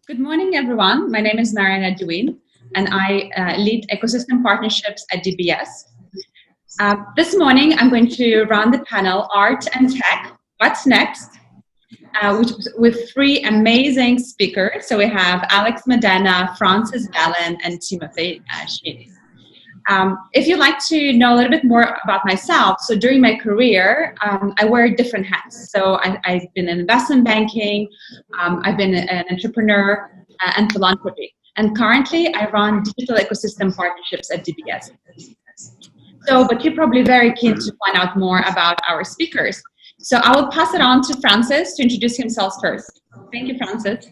Good morning, everyone. My name is Mariana, and I lead ecosystem partnerships at DBS. This morning, I'm going to run the panel Art and Tech, What's Next, with three amazing speakers. So we have Alex Medana, Francis Belin, and Timothy Shin. If you'd like to know a little bit more about myself, so during my career, I wear different hats. So I've been in investment banking, I've been an entrepreneur, and philanthropy. And currently, I run digital ecosystem partnerships at DBS. But you're probably very keen to find out more about our speakers. So I will pass it on to Francis to introduce himself first. Thank you, Francis.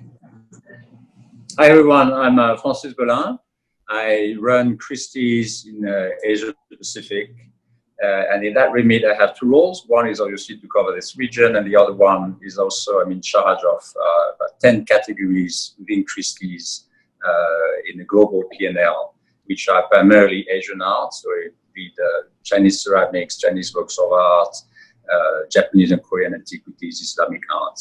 Hi, everyone. I'm Francis Belin. I run Christie's in Asia Pacific, and in that remit I have two roles. One is obviously to cover this region, and the other one is also I'm in charge of about 10 categories within Christie's in the global P&L, which are primarily Asian art, so it be the Chinese ceramics, Chinese works of art, Japanese and Korean antiquities, Islamic art.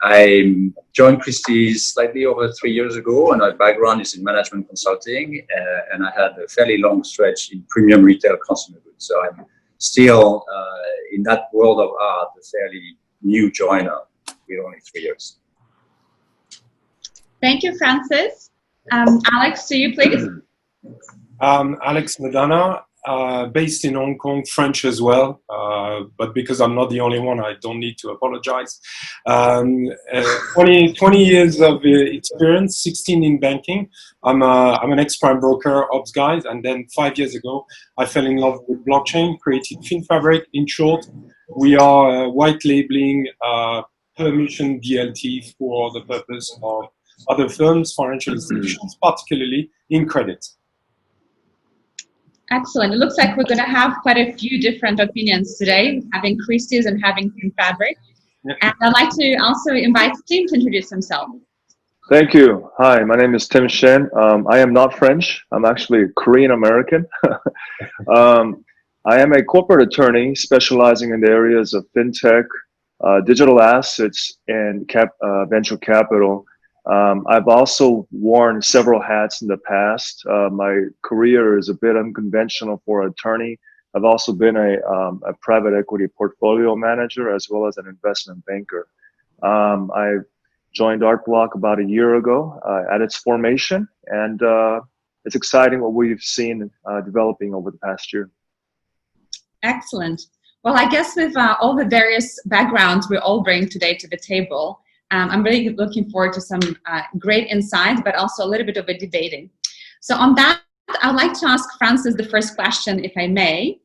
I joined Christie's slightly over 3 years ago, and my background is in management consulting, and I had a fairly long stretch in premium retail consumer goods. So I'm still in that world of art, a fairly new joiner with only 3 years. Thank you, Francis. Alex, to you, please. Alex Medana, based in Hong Kong, French as well, but because I'm not the only one, I don't need to apologize. 20 years of experience, 16 in banking. I'm an ex-prime broker, ops guy, and then 5 years ago, I fell in love with blockchain, created FinFabrik. In short, we are white labeling permission DLT for the purpose of other firms, financial institutions, particularly in credit. Excellent. It looks like we're going to have quite a few different opinions today, having Christie's and having FinFabrik. Yep. And I'd like to also invite Tim to introduce himself. Thank you. Hi, my name is Tim Shin. I am not French. I'm actually Korean American. I am a corporate attorney specializing in the areas of fintech, digital assets, and venture capital. I've also worn several hats in the past. My career is a bit unconventional for an attorney. I've also been a private equity portfolio manager as well as an investment banker. I joined ARTBLOC about a year ago at its formation, and it's exciting what we've seen developing over the past year. Excellent. Well, I guess with all the various backgrounds we all bring today to the table, I'm really looking forward to some great insights, but also a little bit of a debating. So on that, I'd like to ask Francis the first question, if I may.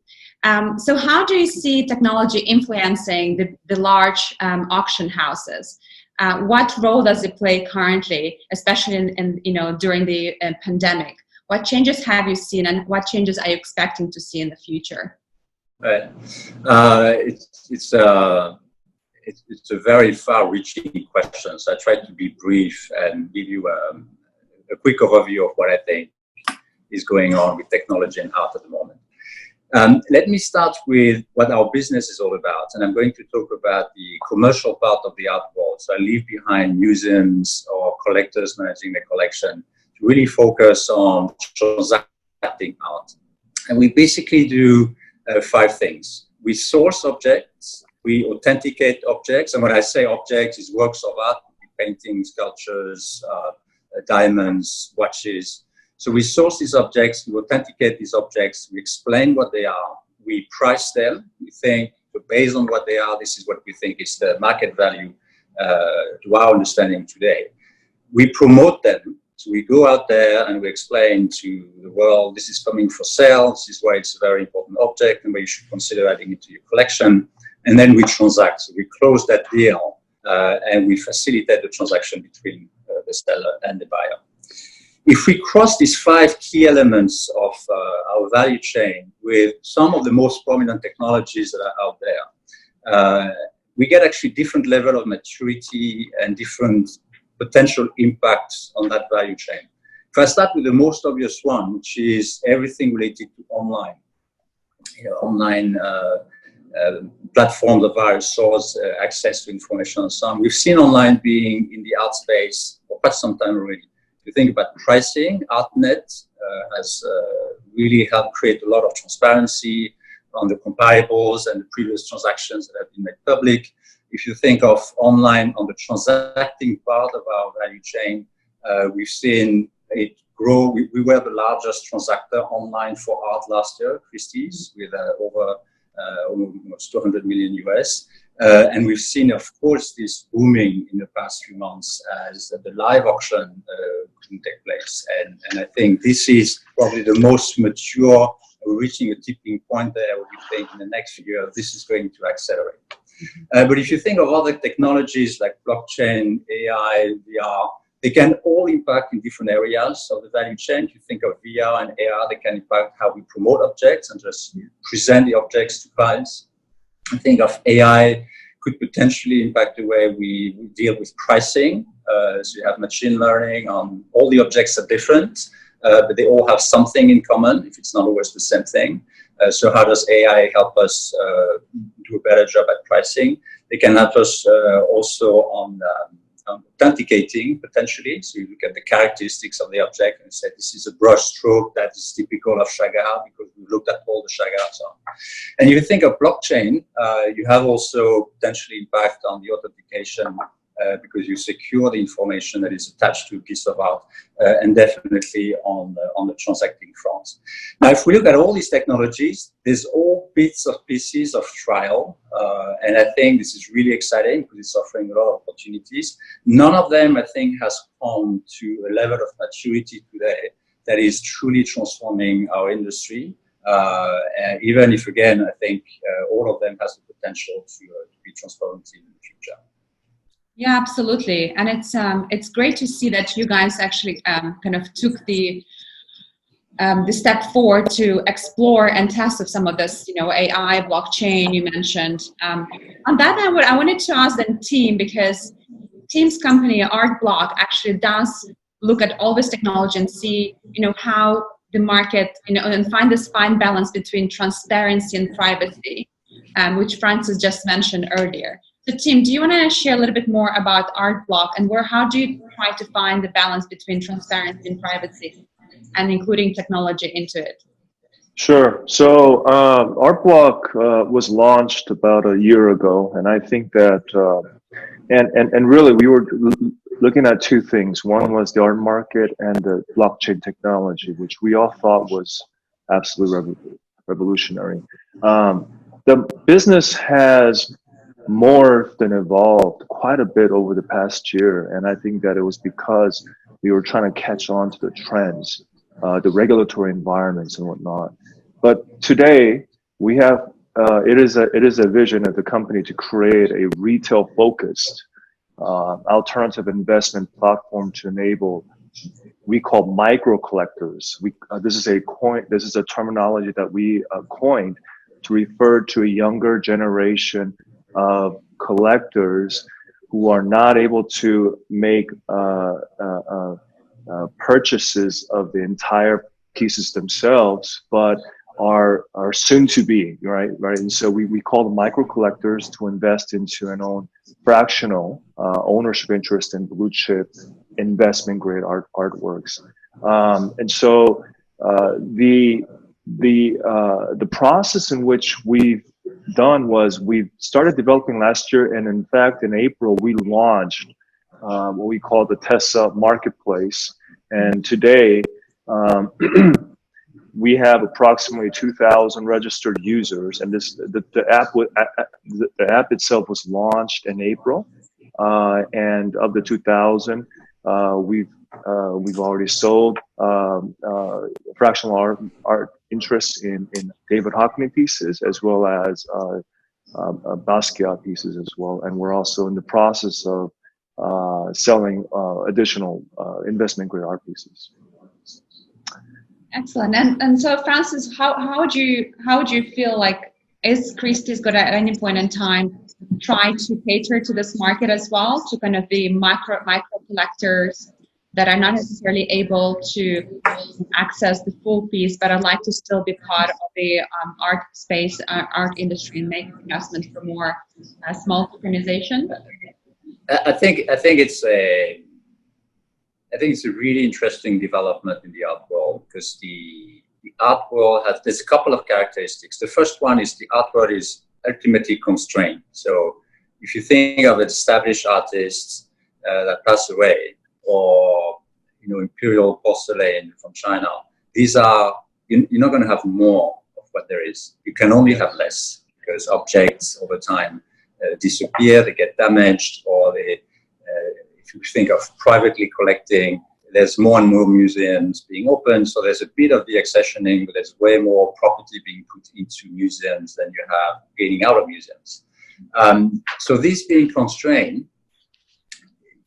So how do you see technology influencing the large auction houses? What role does it play currently, especially in during the pandemic? What changes have you seen, and what changes are you expecting to see in the future? Right. It's a very far-reaching question, so I try to be brief and give you a quick overview of what I think is going on with technology and art at the moment. Let me start with what our business is all about, and I'm going to talk about the commercial part of the art world. So I leave behind museums or collectors managing their collection to really focus on transacting art. And we basically do 5 things. We source objects, we authenticate objects, and when I say objects, it's works of art, paintings, sculptures, diamonds, watches. So we source these objects, we authenticate these objects, we explain what they are, we price them, we think, based on what they are, this is what we think is the market value to our understanding today. We promote them, so we go out there and we explain to the world, this is coming for sale, this is why it's a very important object and why you should consider adding it to your collection. And then we transact, so we close that deal and we facilitate the transaction between the seller and the buyer. If we cross these 5 key elements of our value chain with some of the most prominent technologies that are out there, we get actually different level of maturity and different potential impacts on that value chain. If I start with the most obvious one, which is everything related to online, online platforms of various sorts, access to information and so on. We've seen online being in the art space for quite some time already. If you think about pricing, ArtNet has really helped create a lot of transparency on the comparables and the previous transactions that have been made public. If you think of online on the transacting part of our value chain, we've seen it grow. We were the largest transactor online for art last year, Christie's, with over almost 200 million US. And we've seen, of course, this booming in the past few months as the live auction couldn't take place. And I think this is probably the most mature. We're reaching a tipping point there where we think in the next few years this is going to accelerate. But if you think of other technologies like blockchain, AI, VR, they can all impact in different areas of the value chain. If you think of VR and AR, they can impact how we promote objects and just present the objects to clients. I think of AI could potentially impact the way we deal with pricing. So you have machine learning on all the objects are different, but they all have something in common if it's not always the same thing. So how does AI help us do a better job at pricing? They can help us also on authenticating potentially. So you look at the characteristics of the object and say this is a brush stroke that is typical of Chagall because we looked at all the Chagalls on. And if you think of blockchain, you have also potentially impact on the authentication because you secure the information that is attached to a piece of art, and definitely on the transacting front. Now, if we look at all these technologies, there's all bits of pieces of trial, and I think this is really exciting because it's offering a lot of opportunities. None of them, I think, has come to a level of maturity today that is truly transforming our industry. Even if, again, I think all of them has the potential to be transformative in the future. Yeah, absolutely, and it's great to see that you guys actually kind of took the step forward to explore and test of some of this, AI, blockchain you mentioned. On that, I wanted to ask the team, because team's company ARTBLOC actually does look at all this technology and see, how the market, and find this fine balance between transparency and privacy, which Francis just mentioned earlier. So Tim, do you want to share a little bit more about ARTBLOC and how do you try to find the balance between transparency and privacy and including technology into it? Sure. So ArtBLOC was launched about a year ago, and I think that, and really we were looking at two things. One was the art market and the blockchain technology, which we all thought was absolutely revolutionary. The business has morphed and evolved quite a bit over the past year, and I think that it was because we were trying to catch on to the trends, the regulatory environments and whatnot. But today we have it is a vision of the company to create a retail focused alternative investment platform to enable, we call micro collectors. This is a terminology that we coined to refer to a younger generation of collectors who are not able to make purchases of the entire pieces themselves, but are soon to be, right? And so we call them micro collectors to invest into an own fractional ownership interest in blue chip investment grade artworks. And so the process in which we've done was we started developing last year, and in fact in April we launched what we call the Tessa marketplace, and today we have approximately 2,000 registered users, and the app itself was launched in April, and of the 2,000 we've already sold fractional art interests in David Hockney pieces, as well as Basquiat pieces as well. And we're also in the process of selling additional investment grade art pieces. Excellent. And so Francis, how would you feel like, is Christie's going to at any point in time try to cater to this market as well, to kind of the micro collectors that are not necessarily able to access the full piece, but I'd like to still be part of the art space, art industry, and make investments for more small organizations? I think it's I think it's a really interesting development in the art world, because the art world there's a couple of characteristics. The first one is the art world is ultimately constrained. So if you think of established artists that pass away, or imperial porcelain from China, these are, you're not going to have more of what there is. You can only have less, because objects over time disappear, they get damaged, or if you think of privately collecting, there's more and more museums being opened, so there's a bit of deaccessioning, but there's way more property being put into museums than you have getting out of museums. So this being constrained,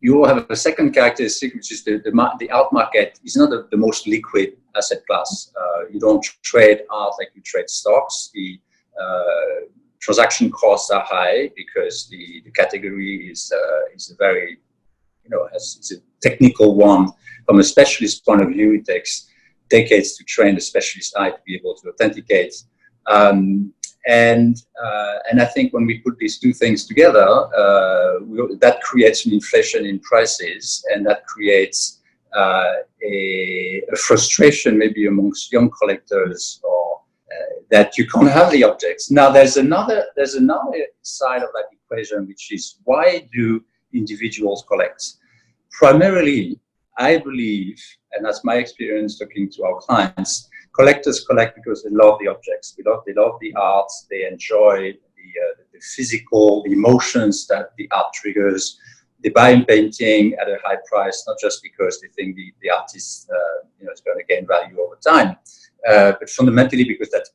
you will have a second characteristic, which is the art market is not the most liquid asset class. You don't trade art like you trade stocks. The transaction costs are high, because the category is a very, it's a technical one. From a specialist point of view, it takes decades to train the specialist eye to be able to authenticate. And I think when we put these two things together, that creates an inflation in prices, and that creates a frustration maybe amongst young collectors, or that you can't have the objects. Now, there's another side of that equation, which is, why do individuals collect? Primarily, I believe, and that's my experience talking to our clients, collectors collect because they love the objects. They love the art. They enjoy the physical, the emotions that the art triggers. They buy a painting at a high price, not just because they think the artist is going to gain value over time, but fundamentally because that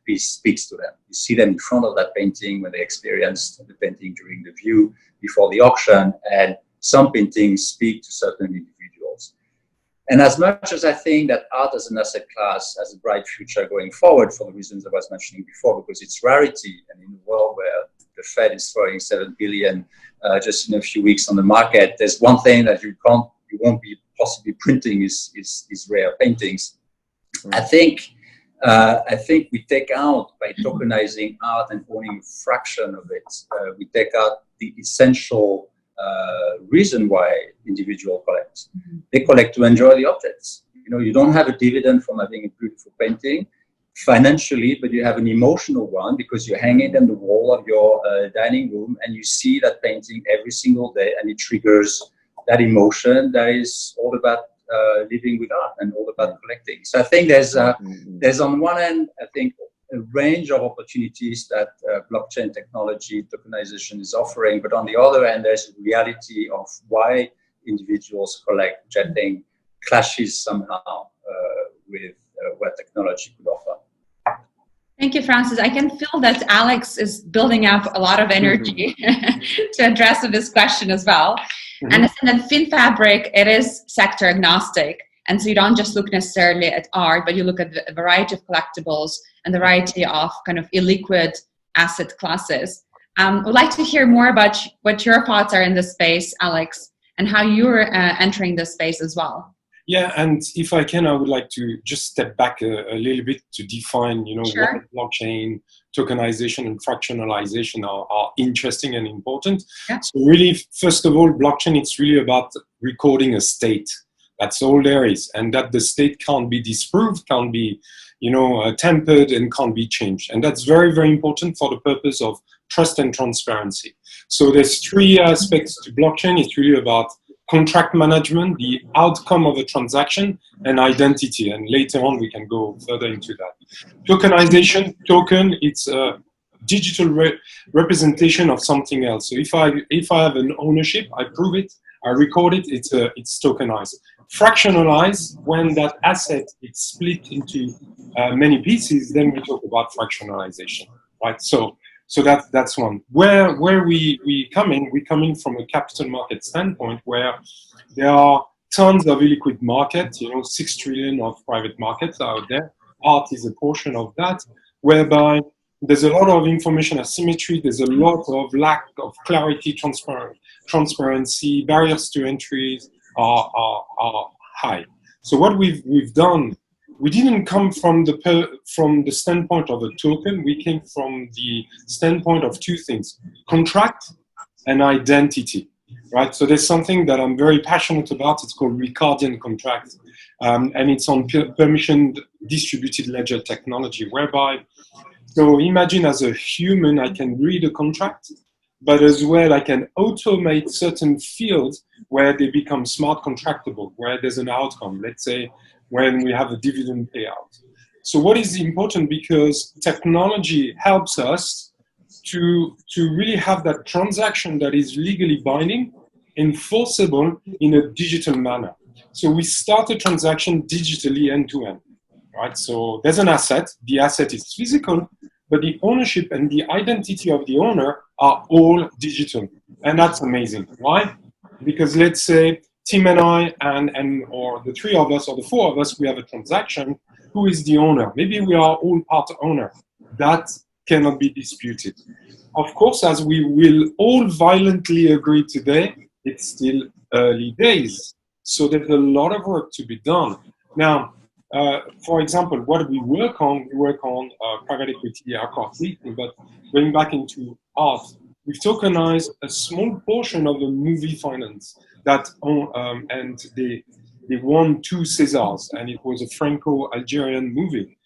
piece speaks to them. You see them in front of that painting when they experienced the painting during the view before the auction, and some paintings speak to certain individuals. And as much as I think that art as an asset class has a bright future going forward, for the reasons I was mentioning before, because it's rarity, and in a world where the Fed is throwing $7 billion just in a few weeks on the market, there's one thing that you won't be possibly printing is rare paintings. I think we take out, by tokenizing art and owning a fraction of it, we take out the essential reason why individuals collect. Mm-hmm. They collect to enjoy the objects. You don't have a dividend from having a beautiful painting financially, but you have an emotional one, because you hang it on the wall of your dining room, and you see that painting every single day, and it triggers that emotion that is all about living with art and all about collecting. So I think there's on one end, I think, a range of opportunities that blockchain technology, tokenization is offering. But on the other end, there's a reality of why individuals collect, which I think clashes somehow with what technology could offer. Thank you, Francis. I can feel that Alex is building up a lot of energy to address this question as well. Mm-hmm. And I think that FinFabrik, it is sector agnostic. And so you don't just look necessarily at art, but you look at a variety of collectibles and the variety of kind of illiquid asset classes. I'd like to hear more about what your thoughts are in this space, Alex, and how you're entering this space as well. Yeah, and if I can, I would like to just step back a little bit to define, Sure. what blockchain, tokenization, and fractionalization are interesting and important. Yeah. So really, first of all, blockchain, it's really about recording a state. That's all there is, and that the state can't be disproved, can't be, tempered, and can't be changed. And that's very, very important for the purpose of trust and transparency. So there's three aspects to blockchain. It's really about contract management, the outcome of a transaction, and identity. And later on, we can go further into that. Tokenization, it's a digital representation of something else. So if I have an ownership, I prove it, I record it, it's tokenized. Fractionalize, when that asset is split into many pieces, then we talk about fractionalization, right? So that's one. Where we coming from a capital market standpoint, where there are tons of illiquid markets, 6 trillion of private markets out there. Art is a portion of that, whereby there's a lot of information asymmetry, there's a lot of lack of clarity, transparency, barriers to entries are high. So what we've done, we didn't come from the standpoint of a token. We came from the standpoint of two things: contract and identity. right? So there's something that I'm very passionate about. It's called Ricardian contract, and it's on permission distributed ledger technology, whereby, so imagine as a human, I can read a contract, but as well, I can automate certain fields where they become smart contractable, where there's an outcome, let's say when we have a dividend payout. So what is important, because technology helps us to really have that transaction that is legally binding, enforceable in a digital manner. So we start a transaction digitally end to end, right? So there's an asset, the asset is physical, but the ownership and the identity of the owner are all digital. And that's amazing. Why? Because let's say Tim and I or the three of us or the four of us, we have a transaction. Who is the owner? Maybe we are all part owner. That cannot be disputed. Of course, as we will all violently agree today, it's still early days. So there's a lot of work to be done. Now, for example, what we work on private equity, ArtxTech, but going back into art, we've tokenized a small portion of the movie finance that and they won 2 Césars, and it was a Franco-Algerian movie.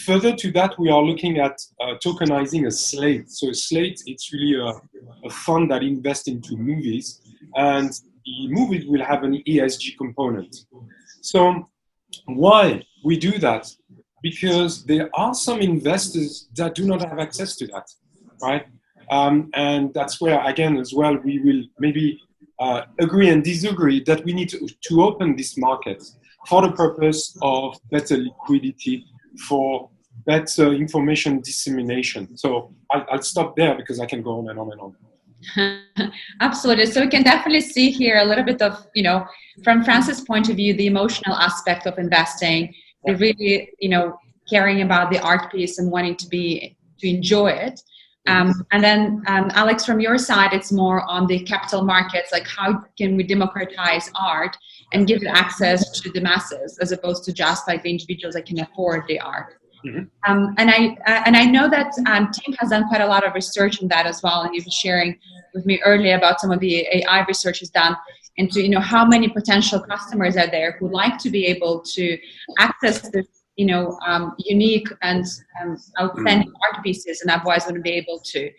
Further to that, we are looking at tokenizing a slate. So a slate, it's really a fund that invests into movies, and the movies will have an ESG component. So why we do that? Because there are some investors that do not have access to that, right? And that's where, again, as well, we will maybe agree and disagree that we need to open this market for the purpose of better liquidity, for better information dissemination. So I'll stop there because I can go on and on and on. Absolutely. So we can definitely see here a little bit of, from Francis' point of view, the emotional aspect of investing, the really, caring about the art piece and wanting to enjoy it. And then, Alex, from your side, it's more on the capital markets, like how can we democratize art and give it access to the masses as opposed to just like the individuals that can afford the art. And I know that Tim has done quite a lot of research in that as well, and you were sharing with me earlier about some of the AI research is done into how many potential customers are there who like to be able to access this unique and outstanding art pieces, and otherwise wouldn't be able to.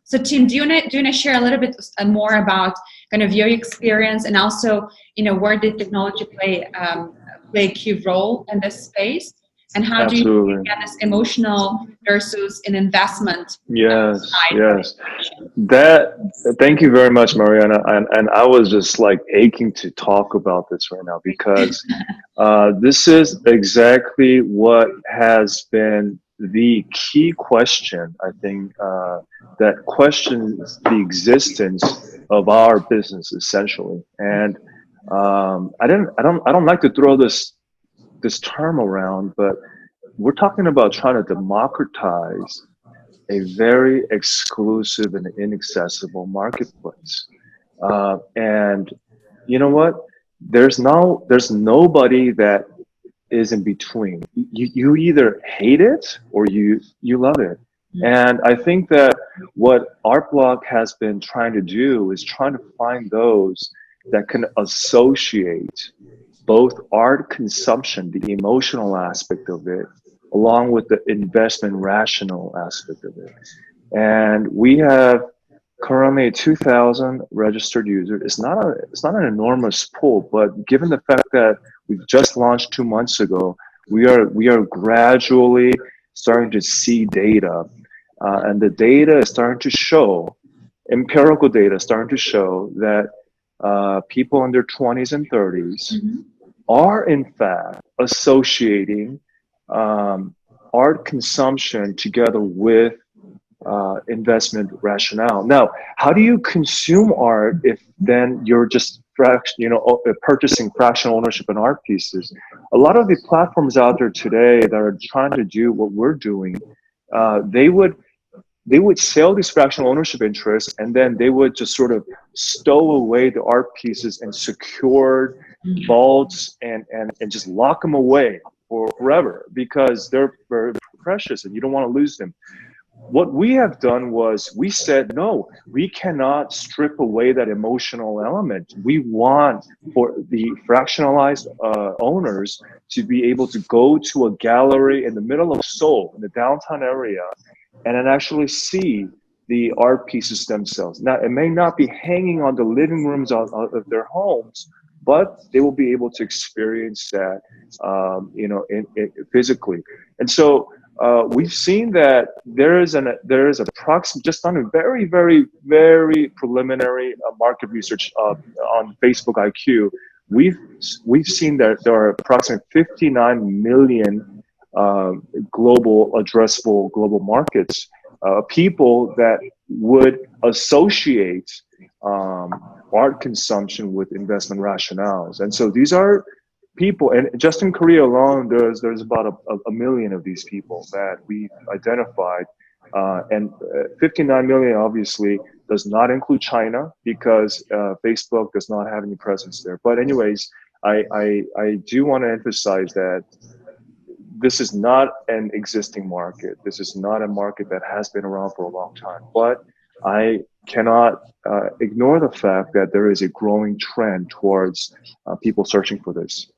So Tim, do you want to share a little bit more about kind of your experience, and also where did technology play a key role in this space? And how Absolutely. do you get this emotional versus an investment? Yes. Thank you very much, Mariana. And I was just like aching to talk about this right now, because this is exactly what has been the key question, I think, that questions the existence of our business essentially. And I don't like to throw this term around, but we're talking about trying to democratize a very exclusive and inaccessible marketplace. And you know what? There's nobody that is in between. You either hate it or you love it. And I think that what ARTBLOC has been trying to do is trying to find those that can associate both art consumption, the emotional aspect of it, along with the investment rational aspect of it. And we have currently 2,000 registered users. It's not an enormous pool, but given the fact that we've just launched 2 months ago, we are gradually starting to see data, and the data is starting to show, empirical data starting to show that people in their 20s and 30s are in fact associating art consumption together with investment rationale. Now, how do you consume art if then you're just purchasing fractional ownership in art pieces? A lot of the platforms out there today that are trying to do what we're doing, they would sell these fractional ownership interests, and then they would just sort of stow away the art pieces in secured vaults and just lock them away for forever because they're very precious and you don't want to lose them. what we have done was we said, no, we cannot strip away that emotional element. We want for the fractionalized owners to be able to go to a gallery in the middle of Seoul, in the downtown area, and then actually see the art pieces themselves. Now, it may not be hanging on the living rooms of their homes, but they will be able to experience that, physically. And so we've seen that there is approximate, just on a very, very, very preliminary market research on Facebook IQ, we've seen that there are approximately 59 million addressable global markets, people that would associate art consumption with investment rationales. And so these are people, and just in Korea alone, there's about a million of these people that we've identified, and 59 million obviously does not include China, because Facebook does not have any presence there. But anyways, I do want to emphasize that this is not an existing market. This is not a market that has been around for a long time. But I cannot ignore the fact that there is a growing trend towards people searching for this.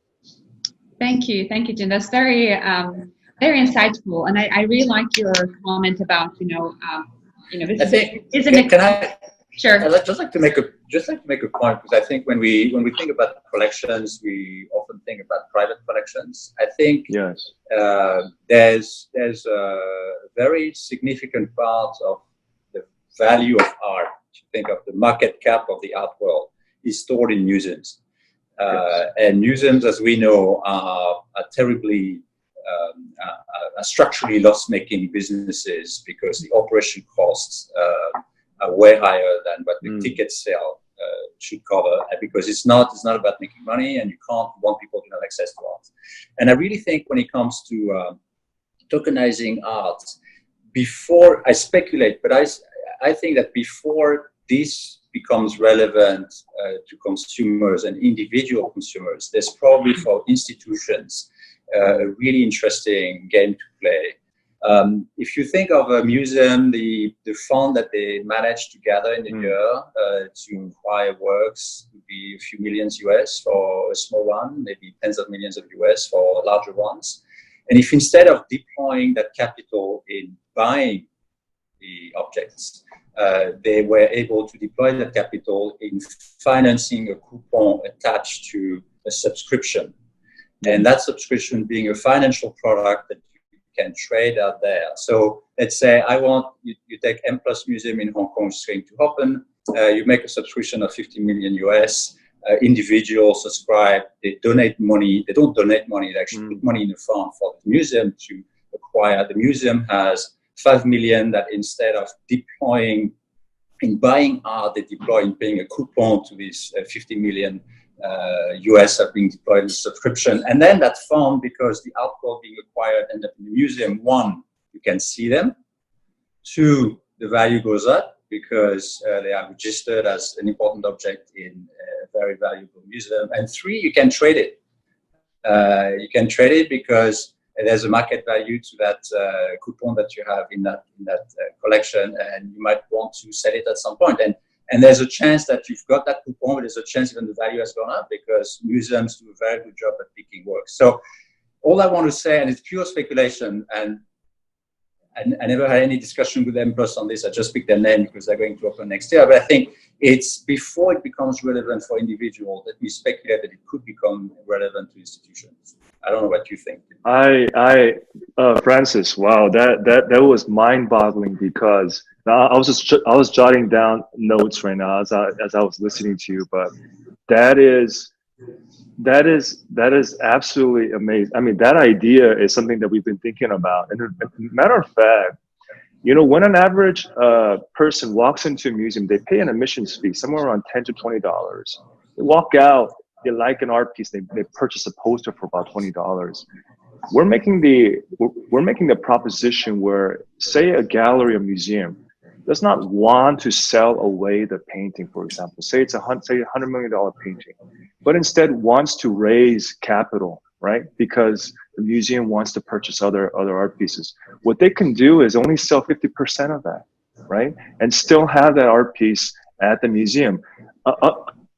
Thank you, Jin. That's very, very insightful, and I really like your comment about I think, isn't it? can I? Sure. I'd just like to make a point, because I think when we think about collections, we often think about private collections. I think yes, there's a very significant part of the value of art. If you think of the market cap of the art world, is stored in museums. yes. And museums, as we know, are terribly structurally loss-making businesses, because the operation costs are way higher than what the ticket sale should cover, because it's not about making money, and you want people to have access to art. And I really think when it comes to tokenizing art, before I speculate, but I think that before this becomes relevant to consumers and individual consumers, there's probably for institutions a really interesting game to play. If you think of a museum, the fund that they manage to gather in a year to acquire works would be a few millions US for a small one, maybe tens of millions of US for larger ones. And if instead of deploying that capital in buying the objects, they were able to deploy that capital in financing a coupon attached to a subscription, and that subscription being a financial product that you can trade out there. So let's say you take M+ Museum in Hong Kong, is going to open, you make a subscription of 50 million US, individuals subscribe, they donate money, they don't donate money, they actually put money in the fund for the museum to acquire. The museum has 5 million that instead of deploying in buying art, they deploy in paying a coupon to this 50 million US are being deployed in subscription. And then that fund, because the artwork being acquired end up in the museum, one, you can see them. Two, the value goes up because they are registered as an important object in a very valuable museum. And three, you can trade it. You can trade it because there's a market value to that coupon that you have in that collection, and you might want to sell it at some point. And there's a chance that you've got that coupon, but there's a chance even the value has gone up because museums do a very good job at picking works. So all I want to say, and it's pure speculation, and I never had any discussion with them on this, I just picked their name because they're going to open next year, but I think it's before it becomes relevant for individuals that we speculate that it could become relevant to institutions. I don't know what you think. Francis, wow, that was mind-boggling, because I was jotting down notes right now as I was listening to you, but that is absolutely amazing. I mean, that idea is something that we've been thinking about. And matter of fact, when an average person walks into a museum, they pay an admissions fee somewhere around $10 to $20. They walk out, they like an art piece, they purchase a poster for about $20. We're making the proposition where, say, a gallery or museum does not want to sell away the painting, for example. Say it's $100 million painting, but instead wants to raise capital, right? Because the museum wants to purchase other art pieces. What they can do is only sell 50% of that, right? And still have that art piece at the museum.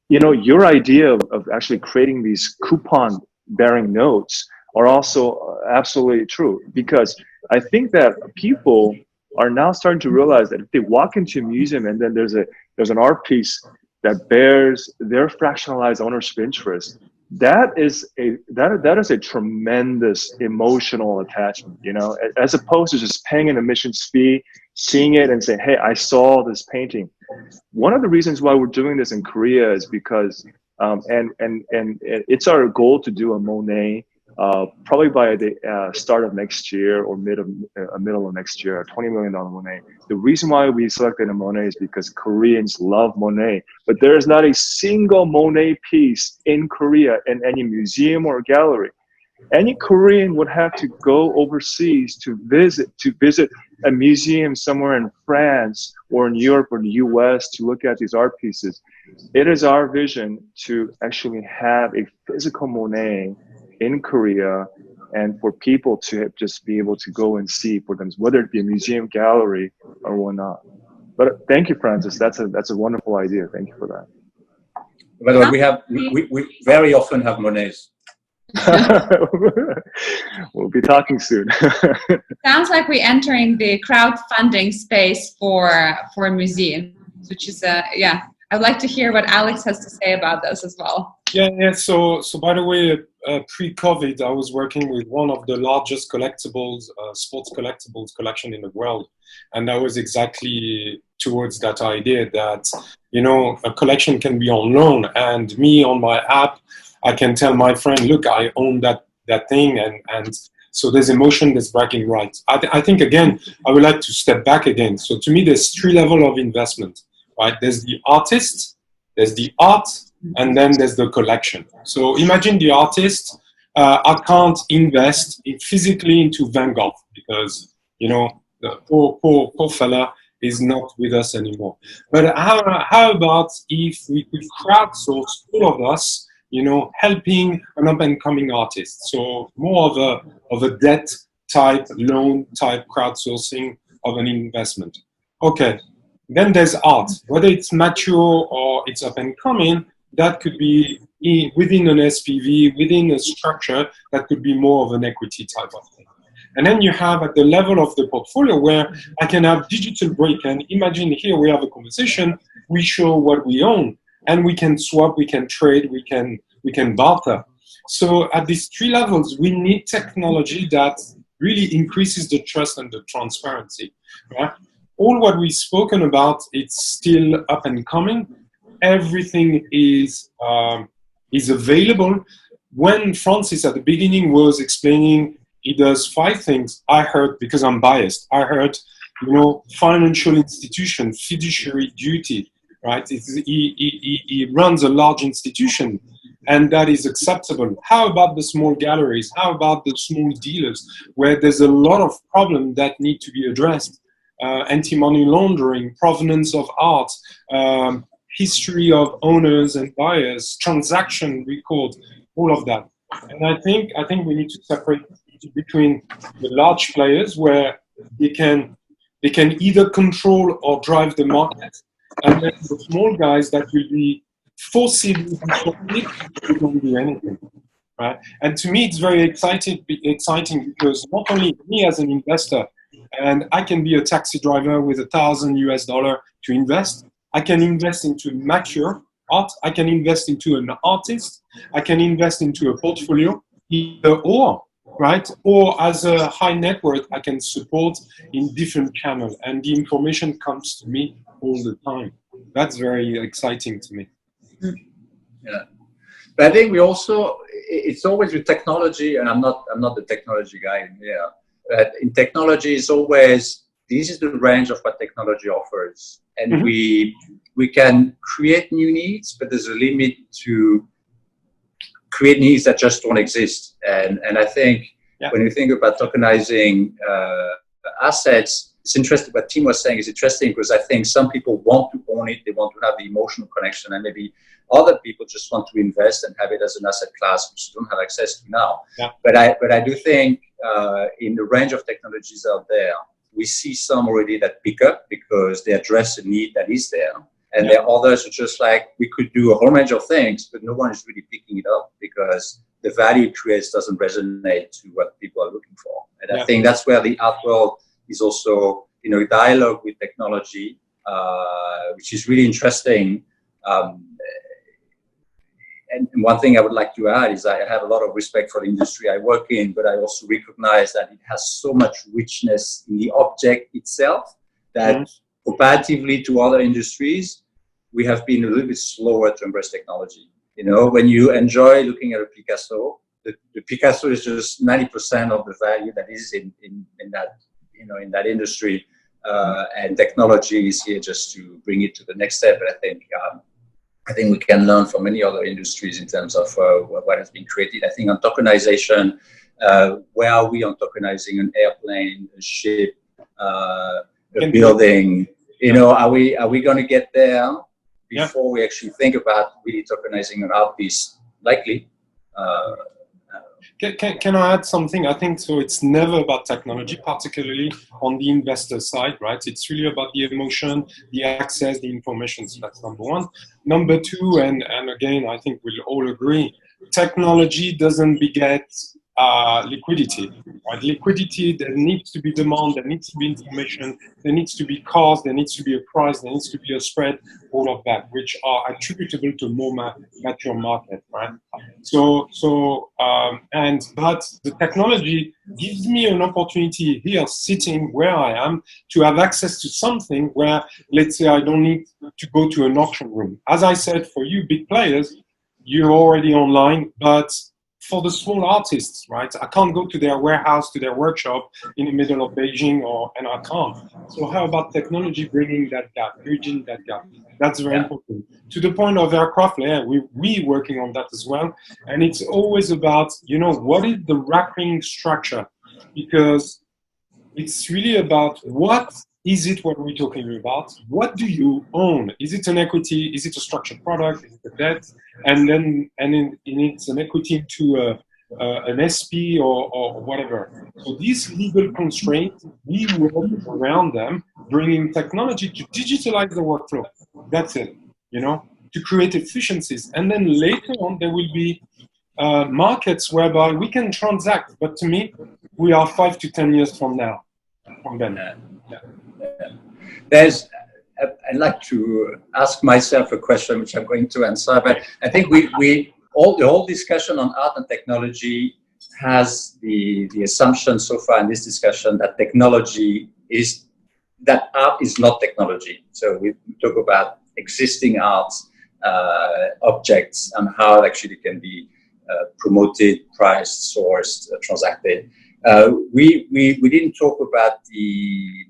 You know, your idea of actually creating these coupon-bearing notes are also absolutely true, because I think that people are now starting to realize that if they walk into a museum and then there's an art piece that bears their fractionalized ownership interest, that is a tremendous emotional attachment, you know, as opposed to just paying an admissions fee, seeing it and saying, hey, I saw this painting. One of the reasons why we're doing this in Korea is because, and it's our goal to do a Monet probably by the start of next year or middle of next year, a $20 million Monet. The reason why we selected a Monet is because Koreans love Monet, but there is not a single Monet piece in Korea in any museum or gallery. Any Korean would have to go overseas to visit a museum somewhere in France or in Europe or the US to look at these art pieces. It is our vision to actually have a physical Monet in Korea, and for people to just be able to go and see for them, whether it be a museum, gallery, or whatnot. But thank you, Francis. That's a wonderful idea. Thank you for that. By the way, we very often have Monets. We'll be talking soon. Sounds like we're entering the crowdfunding space for a museum, which is yeah. I'd like to hear what Alex has to say about this as well. Yeah. So by the way, pre-COVID, I was working with one of the largest collectibles, sports collectibles collection in the world, and that was exactly towards that idea that, you know, a collection can be on loan, and me on my app, I can tell my friend, look, I own that thing, and so there's emotion, there's bragging rights. I think again, I would like to step back again. So to me, there's 3 levels of investment. Right? There's the artist, there's the art, and then there's the collection. So imagine the artist. I can't invest physically into Van Gogh because, you know, the poor fella is not with us anymore. But how about if we could crowdsource all of us, you know, helping an up-and-coming artist? So more of a debt type, loan type crowdsourcing of an investment. Okay. Then there's art, whether it's mature or it's up and coming, that could be within an SPV, within a structure, that could be more of an equity type of thing. And then you have at the level of the portfolio where I can have digital break. And imagine here we have a conversation, we show what we own, and we can swap, we can trade, we can barter. So at these 3 levels, we need technology that really increases the trust and the transparency, right? All what we've spoken about, it's still up and coming. Everything is available. When Francis at the beginning was explaining he does 5 things, I heard, because I'm biased, I heard, you know, financial institution, fiduciary duty, right? He runs a large institution, and that is acceptable. How about the small galleries? How about the small dealers, where there's a lot of problems that need to be addressed? Anti-money laundering, provenance of art, history of owners and buyers, transaction record, all of that. And I think we need to separate between the large players where they can either control or drive the market, and then the small guys that will be forcibly they don't do anything. Right? And to me, it's very exciting because not only me as an investor, and I can be a taxi driver with $1,000 to invest. I can invest into mature art. I can invest into an artist. I can invest into a portfolio, either or, right? Or as a high network, I can support in different channels, and the information comes to me all the time. That's very exciting to me. Yeah, but I think we also, it's always with technology, and I'm not the technology guy. Yeah. But in technology, it's always, this is the range of what technology offers. And we can create new needs, but there's a limit to create needs that just don't exist. And I think when you think about tokenizing assets, it's interesting. What Tim was saying is interesting because I think some people want to own it, they want to have the emotional connection, and maybe other people just want to invest and have it as an asset class which they don't have access to now. Yeah. But I do think in the range of technologies out there, we see some already that pick up because they address a need that is there. And there are others who just like, we could do a whole range of things, but no one is really picking it up because the value it creates doesn't resonate to what people are looking for. And I think that's where the art world is also, dialogue with technology, which is really interesting. And one thing I would like to add is I have a lot of respect for the industry I work in, but I also recognize that it has so much richness in the object itself that comparatively to other industries, we have been a little bit slower to embrace technology. When you enjoy looking at a Picasso, the Picasso is just 90% of the value that is in that, in that industry. And technology is here just to bring it to the next step. And I think we can learn from many other industries in terms of what has been created. I think on tokenization, where are we on tokenizing an airplane, a ship, a building? Are we going to get there before we actually think about really tokenizing an art piece? Likely. Can I add something? I think so. It's never about technology, particularly on the investor side, right? It's really about the emotion, the access, the information. So that's number one. Number two, and again, I think we'll all agree, technology doesn't beget liquidity, right? Liquidity, there needs to be demand, there needs to be information, there needs to be cost, there needs to be a price, there needs to be a spread, all of that, which are attributable to more mature market, right? But the technology gives me an opportunity here, sitting where I am, to have access to something where, let's say, I don't need to go to an auction room. As I said, for you big players, you're already online, but for the small artists, right? I can't go to their warehouse, to their workshop in the middle of Beijing, and I can't. So how about technology bringing that gap, bridging that gap? That's very important. To the point of aircraft layer, we working on that as well. And it's always about, what is the wrapping structure? Because it's really about what is it what we're talking about? What do you own? Is it an equity? Is it a structured product? Is it a debt? And then it's an equity into an SP or whatever. So these legal constraints, we work around them, bringing technology to digitalize the workflow. That's it, to create efficiencies. And then later on, there will be markets whereby we can transact. But to me, we are 5 to 10 years from now, from then. I'd like to ask myself a question, which I'm going to answer, but I think the whole discussion on art and technology has the assumption so far in this discussion that art is not technology. So we talk about existing art objects and how actually can be promoted, priced, sourced, transacted. We didn't talk about the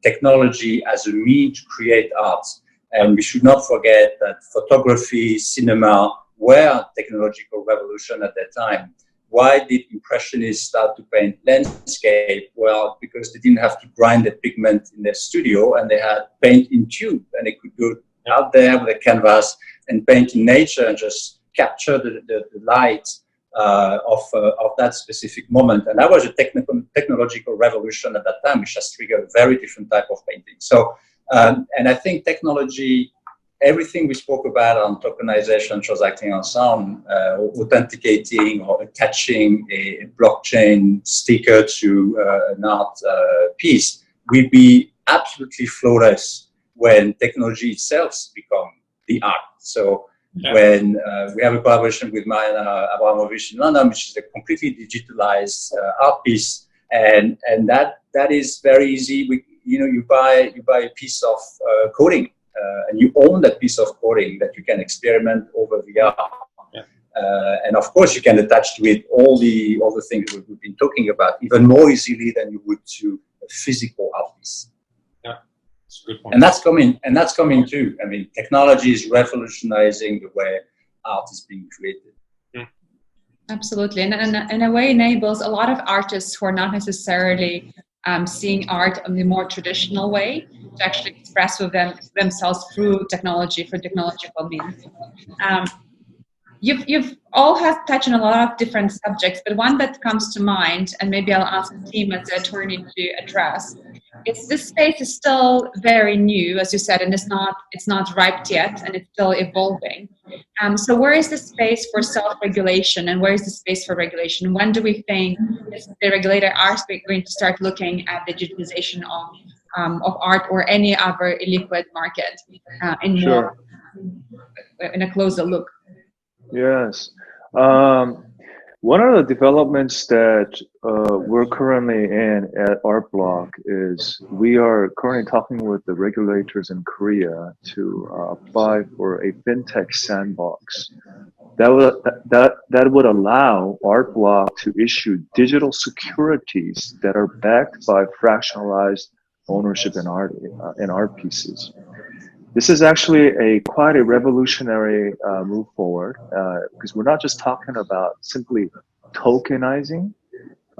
technology as a means to create art. And we should not forget that photography, cinema were a technological revolution at that time. Why did Impressionists start to paint landscape? Well, because they didn't have to grind the pigment in their studio and they had paint in tube, and they could go out there with a canvas and paint in nature and just capture the light of that specific moment. And that was a technological revolution at that time, which has triggered a very different type of painting. So, and I think technology, everything we spoke about on tokenization, transacting on sound, authenticating or attaching a blockchain sticker to an art piece will be absolutely flawless when technology itself becomes the art. So when we have a collaboration with Mariana in London, which is a completely digitalized art piece, and that is very easy. You buy a piece of coding, and you own that piece of coding that you can experiment over VR. And of course, you can attach to it all the things we've been talking about, even more easily than you would to a physical art piece. That's a good point. And that's coming too. I mean, technology is revolutionizing the way art is being created. Absolutely, and in a way enables a lot of artists who are not necessarily seeing art in the more traditional way to actually express with themselves through technology, through technological means. You've all have touched on a lot of different subjects, but one that comes to mind, and maybe I'll ask the team as the attorney to address, is this space is still very new, as you said, and it's not ripe yet, and it's still evolving. So where is the space for self-regulation, and where is the space for regulation? When do we think the regulator are going to start looking at the digitization of art or any other illiquid market in a closer look? Yes. One of the developments that we're currently in at ARTBLOC is we are currently talking with the regulators in Korea to apply for a fintech sandbox that would allow ARTBLOC to issue digital securities that are backed by fractionalized ownership in art pieces. This is actually quite a revolutionary move forward because we're not just talking about simply tokenizing.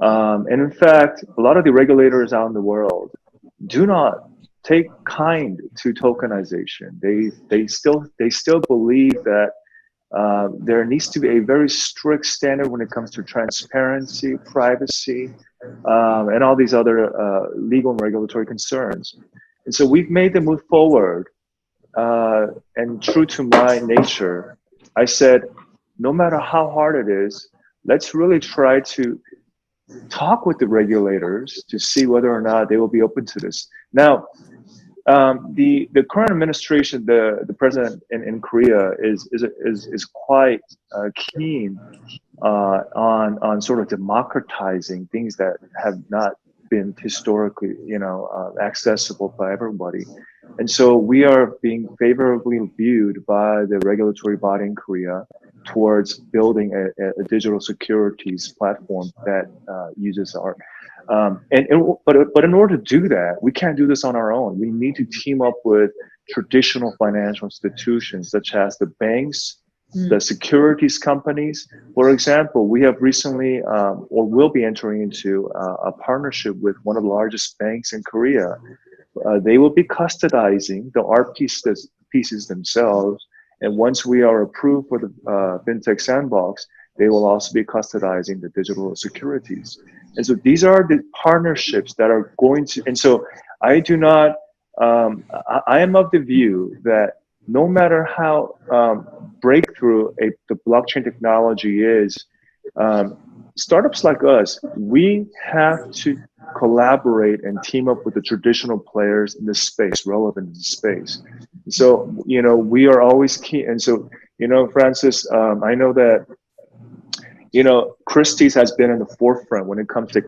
And in fact, a lot of the regulators out in the world do not take kind to tokenization. They still believe that there needs to be a very strict standard when it comes to transparency, privacy, and all these other legal and regulatory concerns. And so we've made the move forward. And true to my nature, I said, no matter how hard it is, let's really try to talk with the regulators to see whether or not they will be open to this. Now, the current administration, the president in Korea is quite keen on sort of democratizing things that have not been historically, accessible by everybody. And so we are being favorably viewed by the regulatory body in Korea towards building a digital securities platform that uses art. But in order to do that, we can't do this on our own. We need to team up with traditional financial institutions such as the banks, the securities companies. For example, we have recently or will be entering into a partnership with one of the largest banks in Korea. They will be customizing the art pieces themselves. And once we are approved for the FinTech Sandbox, they will also be customizing the digital securities. And so these are the partnerships that are going to, and so I do not, I am of the view that no matter how breakthrough the blockchain technology is, startups like us, we have to collaborate and team up with the traditional players in this space, relevant in this space. So, we are always key. And so, Francis, I know that, Christie's has been in the forefront when it comes to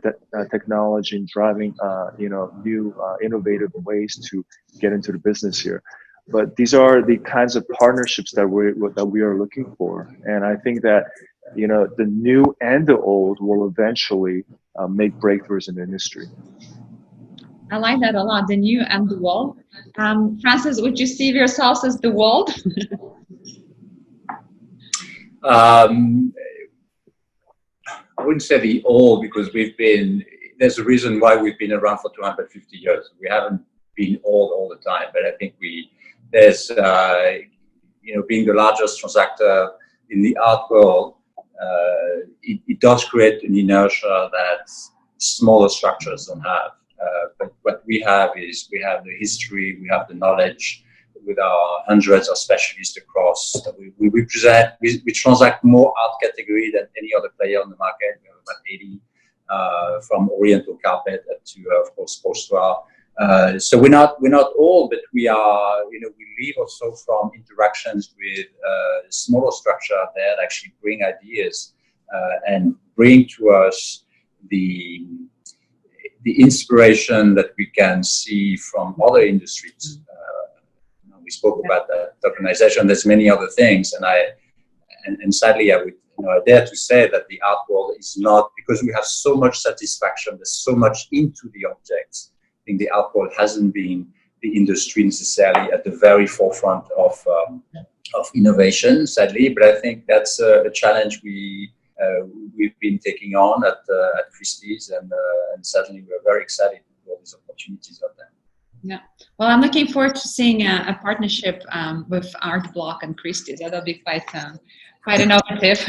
technology and driving, new innovative ways to get into the business here. But these are the kinds of partnerships that we are looking for. And I think that, the new and the old will eventually make breakthroughs in the industry. I like that a lot, the new and the old. Francis, would you see yourselves as the old? I wouldn't say the old, because there's a reason why we've been around for 250 years. We haven't been old all the time, but I think there's, being the largest transactor in the art world, it does create an inertia that smaller structures don't have. But what we have is we have the history, we have the knowledge with our hundreds of specialists across. We transact more art category than any other player on the market. We have about 80, from Oriental carpet up to, of course, post-war. So we're not old, but we are, we live also from interactions with smaller structure that actually bring ideas and bring to us the inspiration that we can see from other industries. We spoke about the tokenization. There's many other things, and sadly, I would dare to say that the art world is not, because we have so much satisfaction. There's so much into the objects. I think the art world hasn't been the industry necessarily at the very forefront of innovation, sadly. But I think that's a challenge we we've been taking on at Christie's, and certainly we're very excited with all these opportunities out there. Yeah. Well, I'm looking forward to seeing a partnership with ARTBLOC and Christie. That'll be quite innovative.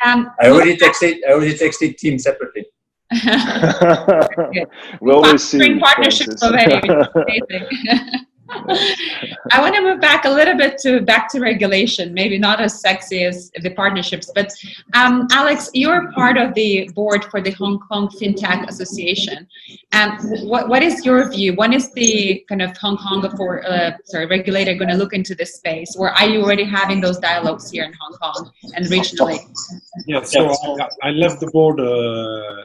I already texted Tim separately. We'll receive partnerships already, which is amazing. I want to move back a little bit back to regulation, maybe not as sexy as the partnerships, but Alex, you're part of the board for the Hong Kong FinTech Association. What is your view? When is the kind of Hong Kong regulator going to look into this space, or are you already having those dialogues here in Hong Kong and regionally? Yeah, so I left the board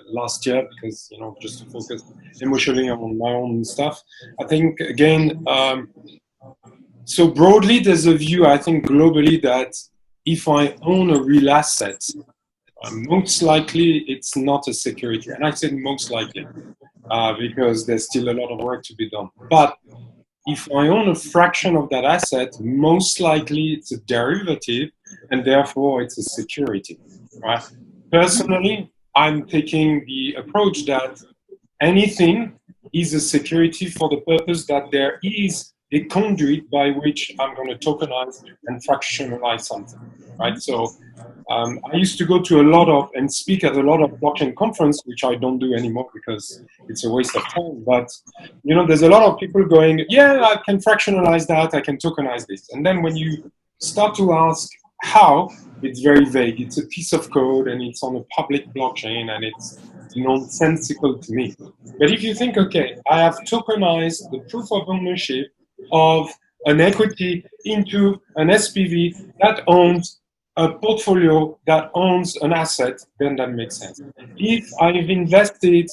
last year because, just to focus emotionally on my own stuff. I think, again, so broadly, there's a view, I think, globally that if I own a real asset, most likely it's not a security. And I said most likely because there's still a lot of work to be done. But if I own a fraction of that asset, most likely it's a derivative and therefore it's a security. Right? Personally, I'm taking the approach that anything is a security for the purpose that there is a conduit by which I'm going to tokenize and fractionalize something, right? So I used to go to and speak at a lot of blockchain conference, which I don't do anymore because it's a waste of time. But, there's a lot of people going, yeah, I can fractionalize that, I can tokenize this. And then when you start to ask how, it's very vague. It's a piece of code and it's on a public blockchain and it's nonsensical to me. But if you think, okay, I have tokenized the proof of ownership of an equity into an SPV that owns a portfolio that owns an asset, then that makes sense. If I've invested,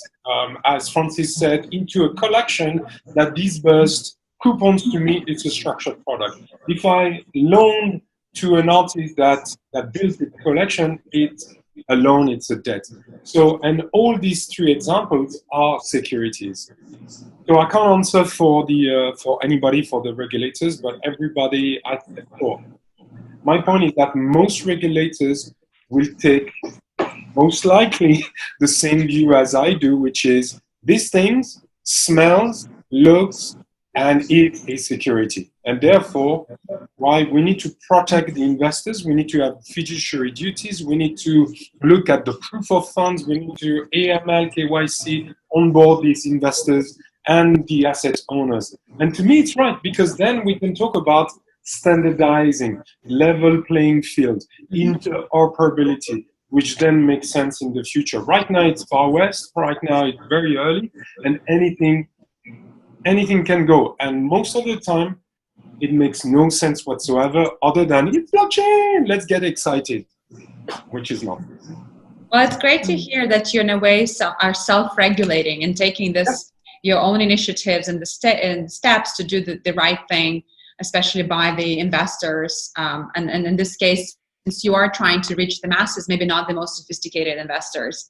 as Francis said, into a collection that disbursed coupons to me, it's a structured product. If I loan to an artist that built a collection, it's a loan, it's a debt. So, and all these three examples are securities. So I can't answer for anybody, for the regulators, but everybody at the core. My point is that most regulators will take, most likely, the same view as I do, which is these things smells, looks, and it is security. And therefore, why we need to protect the investors, we need to have fiduciary duties, we need to look at the proof of funds, we need to AML, KYC, onboard these investors and the asset owners. And to me, it's right, because then we can talk about standardizing, level playing field, interoperability, which then makes sense in the future. Right now, it's Far West. Right now, it's very early, and anything can go. And most of the time, it makes no sense whatsoever other than it's blockchain, let's get excited, which is not. Well, it's great to hear that you, in a way, are self-regulating and taking your own initiatives and the steps to do the right thing, especially by the investors. And in this case, since you are trying to reach the masses, maybe not the most sophisticated investors.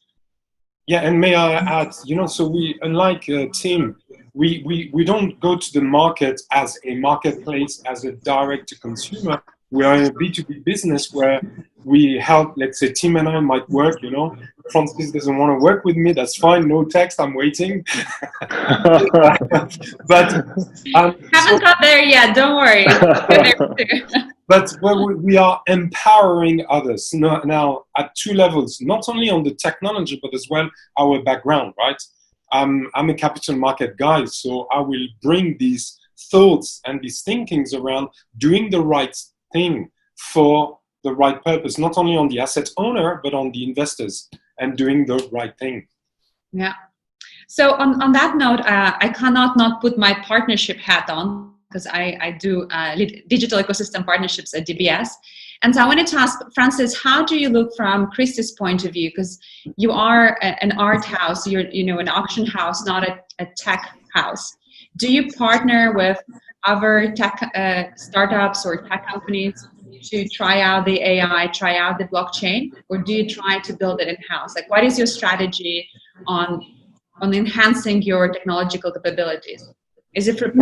Yeah, and may I add, so we, unlike Tim, we don't go to the market as a marketplace, as a direct-to-consumer. We are in a B2B business where we help, let's say Tim and I might work, Francis doesn't want to work with me, that's fine, no text, I'm waiting. But haven't got there yet, don't worry. But we are empowering others now at two levels, not only on the technology, but as well our background, right? I'm a capital market guy, so I will bring these thoughts and these thinkings around doing the right thing for the right purpose, not only on the asset owner, but on the investors, and doing the right thing. Yeah. So on that note, I cannot not put my partnership hat on, because I do lead digital ecosystem partnerships at DBS. And so I wanted to ask, Francis, how do you look from Christie's point of view? Because you are an art house, you're an auction house, not a tech house. Do you partner with other tech startups or tech companies to try out the AI, try out the blockchain, or do you try to build it in-house? Like, what is your strategy on enhancing your technological capabilities? Is it through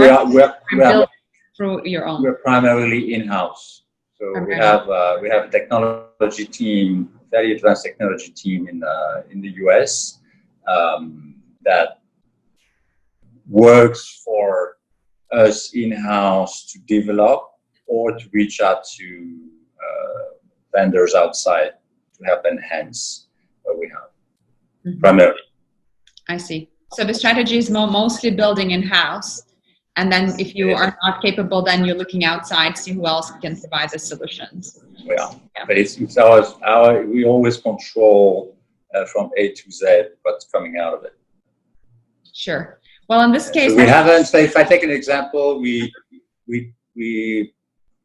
your own? We're primarily in-house. So we have a technology team, very advanced technology team in the US that works for us in-house to develop or to reach out to vendors outside to help enhance what we have primarily. I see. So the strategy is mostly building in-house. And then if you are not capable, then you're looking outside, see who else can provide the solutions. Yeah. But it's we always control from A to Z what's coming out of it. Sure. Well, in this case, so we haven't. So if I take an example, we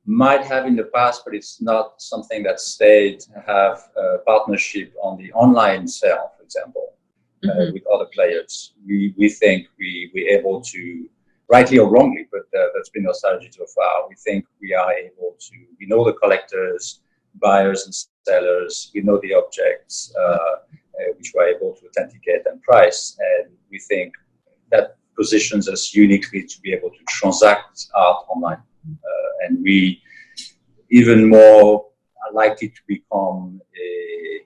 might have in the past, but it's not something that stayed. Have a partnership on the online sale, for example, with other players. We think we're able to, rightly or wrongly, but that's been our strategy so far. We think we are able to. We know the collectors, buyers, and sellers. We know the objects, which we're able to authenticate and price, and we think that positions us uniquely to be able to transact art online. And we even more are likely to become a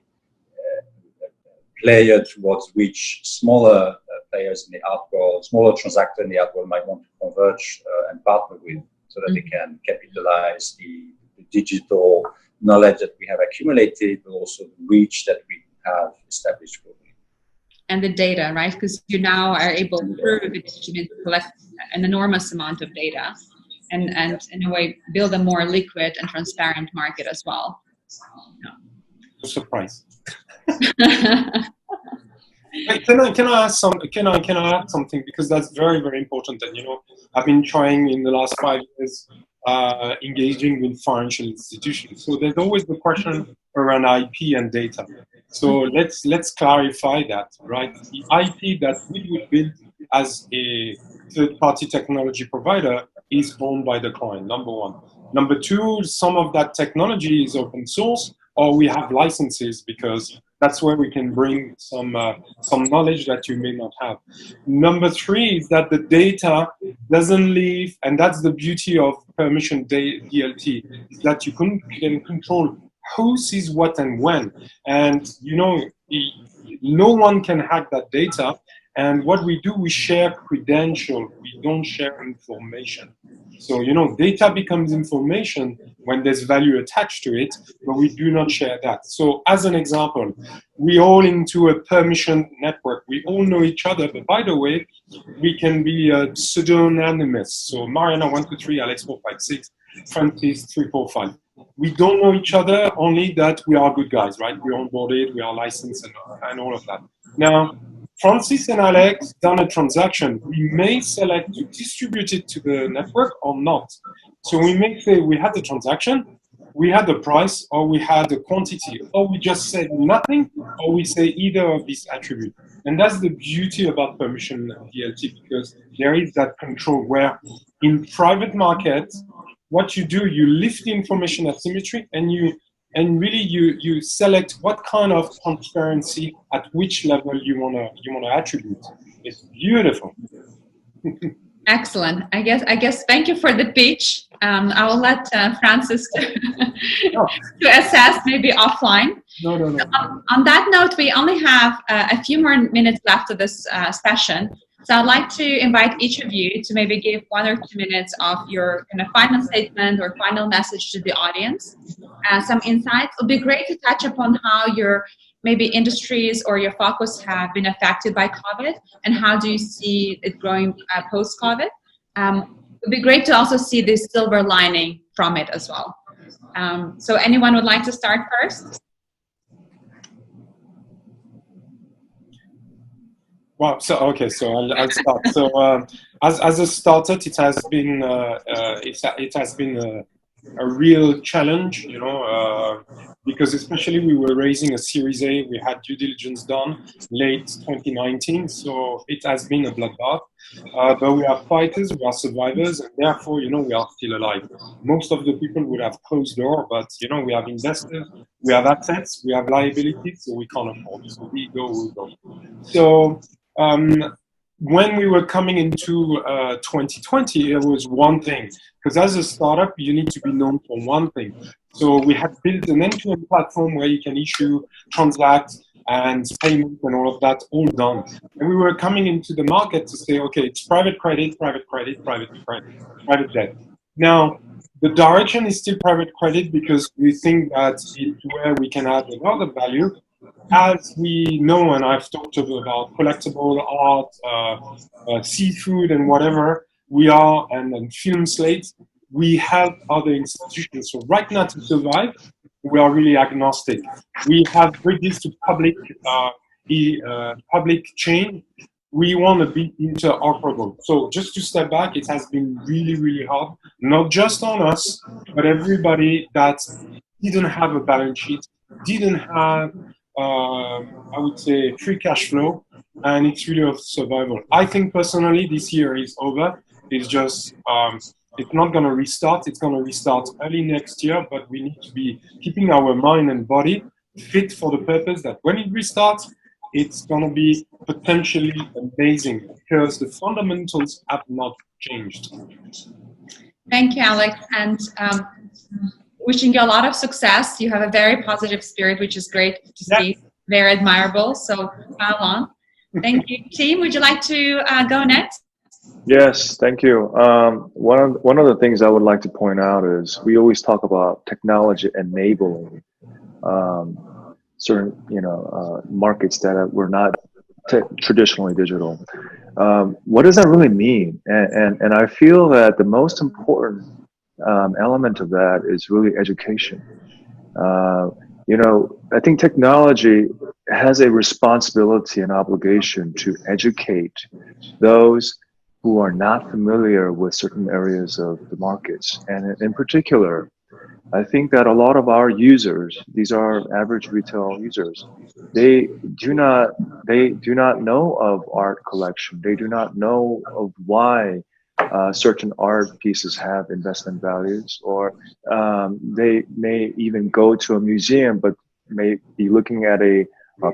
player towards which smaller players in the art world, smaller transactors in the art world might want to converge and partner with, so that they can capitalize the digital knowledge that we have accumulated, but also the reach that we have established globally. And the data, right? Because you now are able through the distribution to collect an enormous amount of data and in a way build a more liquid and transparent market as well. No surprise. Can I add something, because that's very, very important. And I've been trying in the last 5 years engaging with financial institutions. So there's always the question around IP and data. So let's clarify that, right? The IP that we would build as a third-party technology provider is owned by the client, number one. Number two, some of that technology is open source, or we have licenses, because that's where we can bring some knowledge that you may not have. Number three is that the data doesn't leave, and that's the beauty of permission DLT, is that you can control who sees what and when. And no one can hack that data. And what we do, we share credentials. We don't share information. So, data becomes information when there's value attached to it, but we do not share that. So, as an example, we all into a permission network. We all know each other, but by the way, we can be pseudonymous. So, Mariana 123, Alex 456, Francis 345. We don't know each other, only that we are good guys, right? We're onboarded, we are licensed, and all of that. Now, Francis and Alex done a transaction. We may select to distribute it to the network or not. So we may say we had the transaction, we had the price, or we had the quantity, or we just said nothing, or we say either of these attributes. And that's the beauty about permission DLT, because there is that control where in private markets, what you do, you lift the information asymmetry, and really you select what kind of transparency at which level you wanna attribute. It's beautiful. Excellent. I guess thank you for the pitch. I will let Francis to assess maybe offline. No. On that note, we only have a few more minutes left of this session. So I'd like to invite each of you to maybe give 1 or 2 minutes of your kind of final statement or final message to the audience. Some insights. It would be great to touch upon how your maybe industries or your focus have been affected by COVID, and how do you see it growing post-COVID. It would be great to also see the silver lining from it as well. So anyone would like to start first? Well, so I'll start. So as a startup, it has been a real challenge, because especially we were raising a Series A, we had due diligence done late 2019, so it has been a bloodbath. But we are fighters, we are survivors, and therefore, we are still alive. Most of the people would have closed door, but we have investors, we have assets, we have liabilities, so we can't afford. So we go. So when we were coming into 2020, it was one thing. Because as a startup, you need to be known for one thing. So we had built an end-to-end platform where you can issue, transact, and payment and all of that all done. And we were coming into the market to say, okay, it's private credit, private credit, private credit, private debt. Now, the direction is still private credit because we think that it's where we can add a lot of value. As we know, and I've talked about collectible art, seafood and whatever, we are, and film slates, we help other institutions. So right now to survive, we are really agnostic. We have bridges to public chain. We want to be interoperable. So just to step back, it has been really, really hard, not just on us, but everybody that didn't have a balance sheet, didn't have, I would say, free cash flow, and it's really of survival. I think personally this year is over. It's just, it's not going to restart. It's going to restart early next year, but we need to be keeping our mind and body fit for the purpose that when it restarts, it's going to be potentially amazing because the fundamentals have not changed. Thank you, Alex, and wishing you a lot of success. You have a very positive spirit, which is great to see. Very admirable. So follow on. Thank you. Team, would you like to go next? Yes, thank you. One of the things I would like to point out is we always talk about technology enabling certain markets that were not traditionally digital. What does that really mean? And I feel that the most important element of that is really education. I think technology has a responsibility and obligation to educate those who are not familiar with certain areas of the markets. And in particular, I think that a lot of our users, these are average retail users, they do not know of art collection. They do not know of why certain art pieces have investment values, or they may even go to a museum but may be looking at a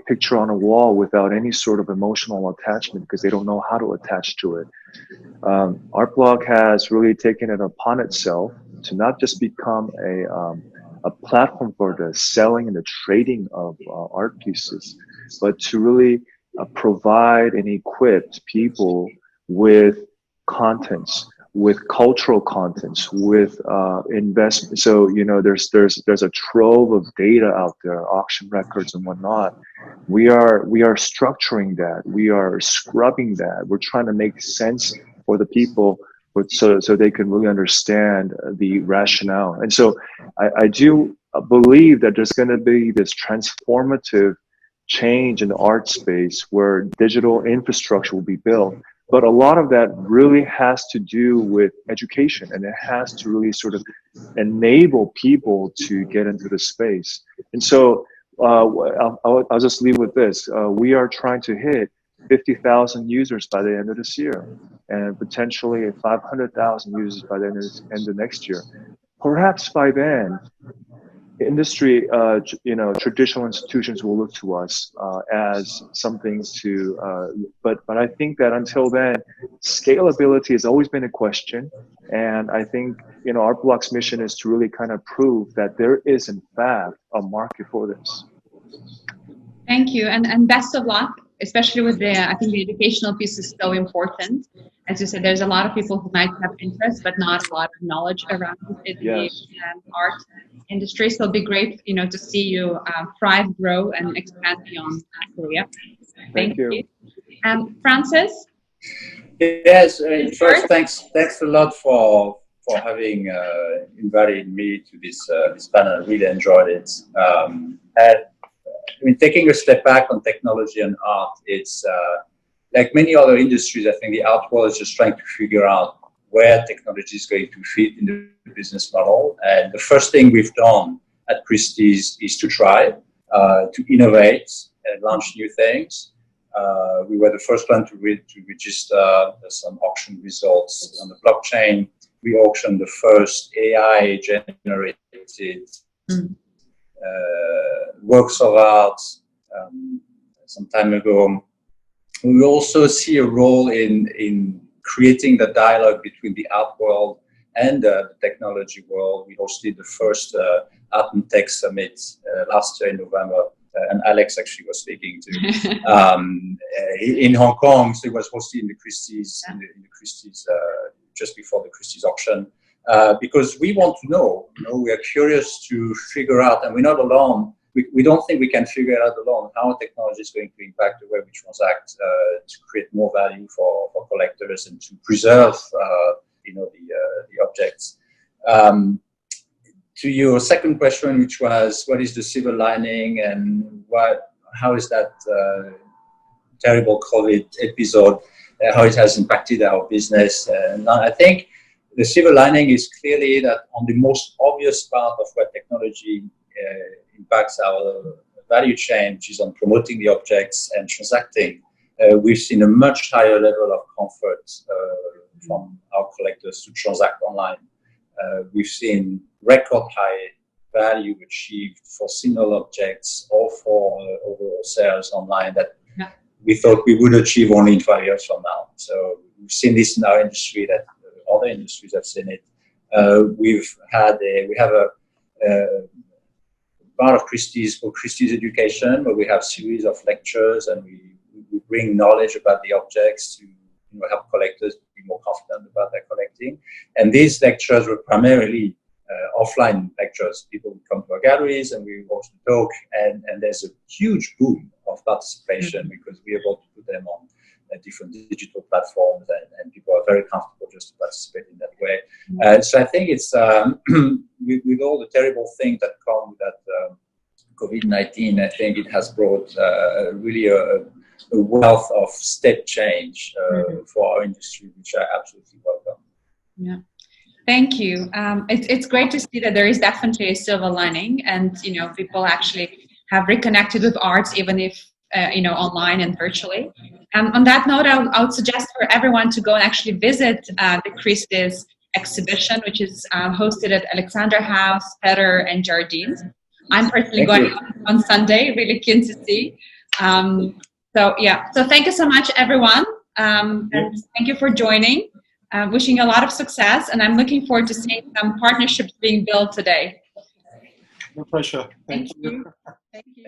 picture on a wall without any sort of emotional attachment because they don't know how to attach to it. ARTBLOC has really taken it upon itself to not just become a platform for the selling and the trading of art pieces, but to really provide and equip people with contents, with cultural contents, with investment. So there's a trove of data out there, auction records and whatnot. We are structuring that. We are scrubbing that. We're trying to make sense for the people, so they can really understand the rationale. And so I do believe that there's going to be this transformative change in the art space where digital infrastructure will be built. But a lot of that really has to do with education, and it has to really sort of enable people to get into the space. And so I'll just leave with this. We are trying to hit 50,000 users by the end of this year, and potentially 500,000 users by the end of next year. Perhaps by then, industry, traditional institutions will look to us as something to, but I think that until then, scalability has always been a question. And I think, ARTBLOC's mission is to really kind of prove that there is, in fact, a market for this. Thank you, and best of luck, especially with I think the educational piece is so important. As you said, there's a lot of people who might have interest, but not a lot of knowledge around the art industry. So it'll be great, to see you thrive, grow, and expand beyond Korea. Thank you. Francis? Yes, first, thanks a lot for having invited me to this panel. I really enjoyed it. Taking a step back on technology and art, it's like many other industries. I think the art world is just trying to figure out where technology is going to fit in the business model. And the first thing we've done at Christie is to try to innovate and launch new things. We were the first one to register some auction results on the blockchain. We auctioned the first AI-generated works of art some time ago. We also see a role in creating the dialogue between the art world and the technology world. We hosted the first Art and Tech Summit last year in November, and Alex actually was speaking to in Hong Kong. So it was hosted in the Christie's, just before the Christie's auction, because we want to know. We are curious to figure out, and we're not alone. We don't think we can figure it out alone how technology is going to impact the way we transact to create more value for collectors and to preserve, the objects. To your second question, which was what is the silver lining and how is that terrible COVID episode, how it has impacted our business? And I think the silver lining is clearly that on the most obvious part of where technology impacts our value chain, which is on promoting the objects and transacting, we've seen a much higher level of comfort from our collectors to transact online. We've seen record high value achieved for single objects or for overall sales online that we thought we would achieve only in 5 years from now. So we've seen this in our industry, that other industries have seen it. We have a part of Christie's called Christie's Education, where we have series of lectures and we bring knowledge about the objects to help collectors be more confident about their collecting. And these lectures were primarily offline lectures. People would come to our galleries and we watch the talk, and there's a huge boom of participation because we're able to put them on different digital platforms, and people are very comfortable just to participate in that way. So I think it's with all the terrible things that come with that COVID-19, I think it has brought really a wealth of step change for our industry, which I absolutely welcome. Yeah, thank you. It's great to see that there is definitely a silver lining, and people actually have reconnected with arts, even if online and virtually. On that note, I would suggest for everyone to go and actually visit the Christie's exhibition, which is hosted at Alexander House, Petter, and Jardines. I'm personally going on Sunday, really keen to see. So thank you so much, everyone. And thank you for joining. Wishing you a lot of success, and I'm looking forward to seeing some partnerships being built today. No pressure. Thank you. Thank you.